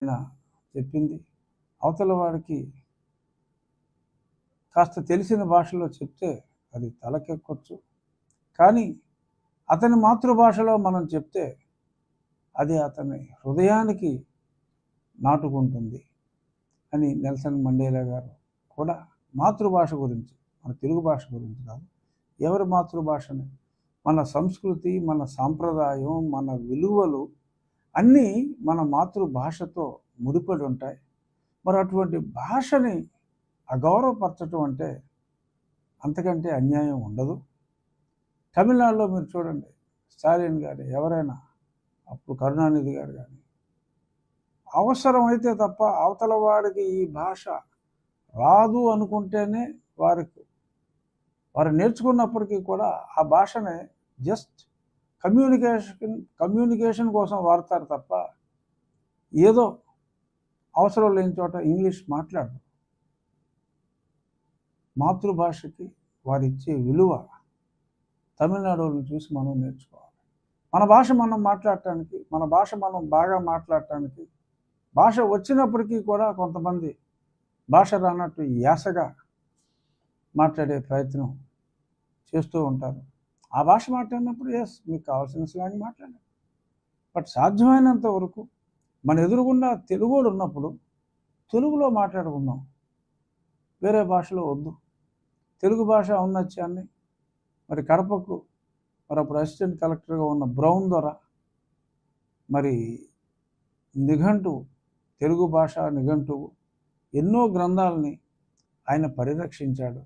ఆయన చెప్పింది అవతల వాడికి కాస్త తెలిసిన భాషలో చెప్తే అది తలకెక్కొచ్చు, కానీ అతని మాతృభాషలో మనం చెప్తే అది అతని హృదయానికి నాటుకుంటుంది అని నెల్సన్ మండేలా గారు కూడా మాతృభాష గురించి, మన తెలుగు భాష గురించి కాదు, ఎవరి మాతృభాషని, మన సంస్కృతి, మన సాంప్రదాయం, మన విలువలు అన్నీ మన మాతృభాషతో ముడిపడి ఉంటాయి. మరి అటువంటి భాషని అగౌరవపరచడం అంటే అంతకంటే అన్యాయం ఉండదు. తమిళనాడులో మీరు చూడండి, స్టాలిన్ గారు ఎవరైనా, అప్పుడు కరుణానిధి గారు కానీ, అవసరమైతే తప్ప అవతల వాడికి ఈ భాష రాదు అనుకుంటేనే వారు నేర్చుకున్నప్పటికీ కూడా ఆ భాషని జస్ట్ కమ్యూనికేషన్ కోసం వాడతారు తప్ప ఏదో అవసరం లేని చోట ఇంగ్లీష్ మాట్లాడరు. మాతృభాషకి వారిచ్చే విలువ తమిళనాడుని చూసి మనం నేర్చుకోవాలి. మన భాష మనం మాట్లాడటానికి, మన భాష మనం బాగా మాట్లాడటానికి, భాష వచ్చినప్పటికీ కూడా కొంతమంది భాష రానట్టు యాసగా మాట్లాడే ప్రయత్నం చేస్తూ ఉంటారు. ఆ భాష మాట్లాడినప్పుడు ఎస్, మీకు కావాల్సిన స్లాంగ్ మాట్లాడండి. బట్ సాధ్యమైనంత వరకు మన ఎదురుగుండా తెలుగోడు ఉన్నప్పుడు తెలుగులో మాట్లాడుకుందాం, వేరే భాషలో వద్దు. తెలుగు భాష ఔన్నత్యాన్ని మరి కడపకు మరి అప్పుడు అసిస్టెంట్ కలెక్టర్గా ఉన్న బ్రౌన్ ద్వారా మరి నిఘంటువు, తెలుగు భాష నిఘంటువు ఎన్నో గ్రంథాలని ఆయన పరిరక్షించాడు.